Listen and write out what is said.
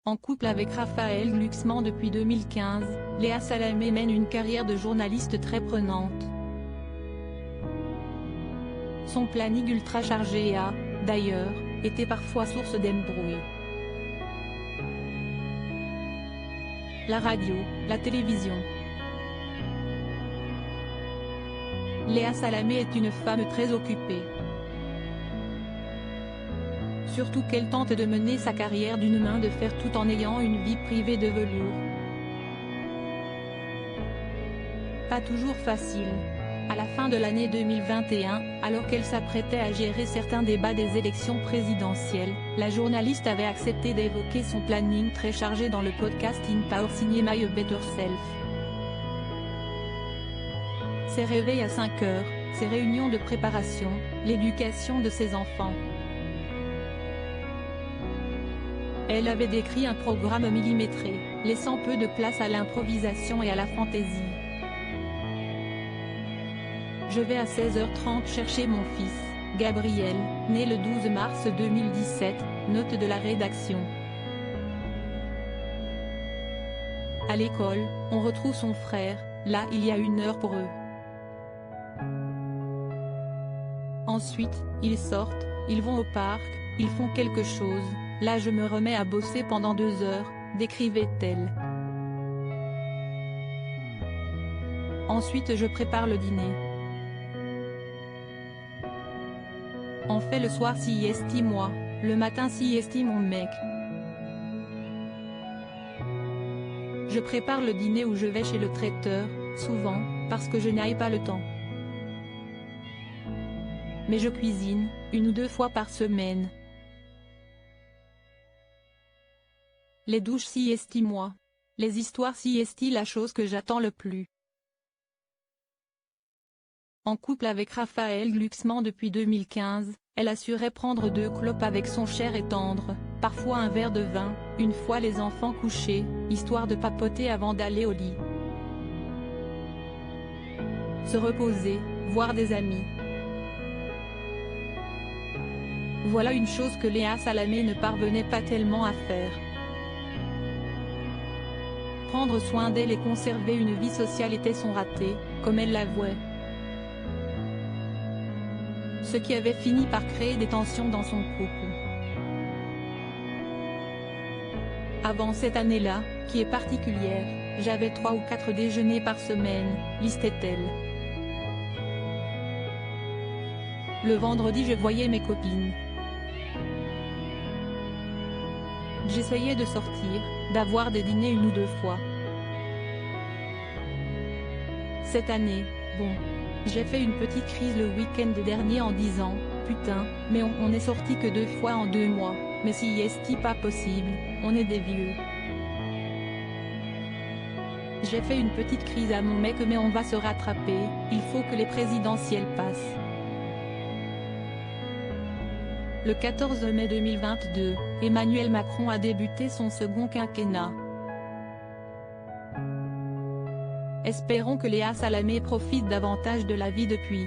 En couple avec Raphaël Glucksmann depuis 2015, Léa Salamé mène une carrière de journaliste très prenante. Son planning ultra chargé a, d'ailleurs, été parfois source d'embrouilles. La radio, la télévision. Léa Salamé est une femme très occupée. Surtout qu'elle tente de mener sa carrière d'une main de fer tout en ayant une vie privée de velours. Pas toujours facile. À la fin de l'année 2021, alors qu'elle s'apprêtait à gérer certains débats des élections présidentielles, la journaliste avait accepté d'évoquer son planning très chargé dans le podcast In Power signé My Better Self. Ses réveils à 5 heures, ses réunions de préparation, l'éducation de ses enfants. Elle avait décrit un programme millimétré, laissant peu de place à l'improvisation et à la fantaisie. Je vais à 16h30 chercher mon fils, Gabriel, né le 12 mars 2017, note de la rédaction. À l'école, on retrouve son frère, là il y a 1 heure pour eux. Ensuite, ils sortent, ils vont au parc, ils font quelque chose, là je me remets à bosser pendant 2 heures, décrivait-elle. Ensuite je prépare le dîner. On fait le soir sieste moi, le matin sieste mon mec. Je prépare le dîner ou je vais chez le traiteur, souvent, parce que je n'ai pas le temps. Mais je cuisine, 1 ou 2 fois par semaine. Les douches sieste moi. Les histoires sieste la chose que j'attends le plus. En couple avec Raphaël Glucksmann depuis 2015, elle assurait prendre 2 clopes avec son cher et tendre, parfois un verre de vin, une fois les enfants couchés, histoire de papoter avant d'aller au lit. Se reposer, voir des amis. Voilà une chose que Léa Salamé ne parvenait pas tellement à faire. Prendre soin d'elle et conserver une vie sociale était son raté, comme elle l'avouait. Ce qui avait fini par créer des tensions dans son couple. Avant cette année-là, qui est particulière, j'avais 3 ou 4 déjeuners par semaine, listait-elle. Le vendredi je voyais mes copines. J'essayais de sortir, d'avoir des dîners 1 ou 2 fois. Cette année, bon. J'ai fait une petite crise le week-end dernier en disant, putain, mais on est sorti que 2 fois en 2 mois, mais si est-ce pas possible, on est des vieux. J'ai fait une petite crise à mon mec mais on va se rattraper, il faut que les présidentielles passent. Le 14 mai 2022, Emmanuel Macron a débuté son second quinquennat. Espérons que Léa Salamé profite davantage de la vie depuis.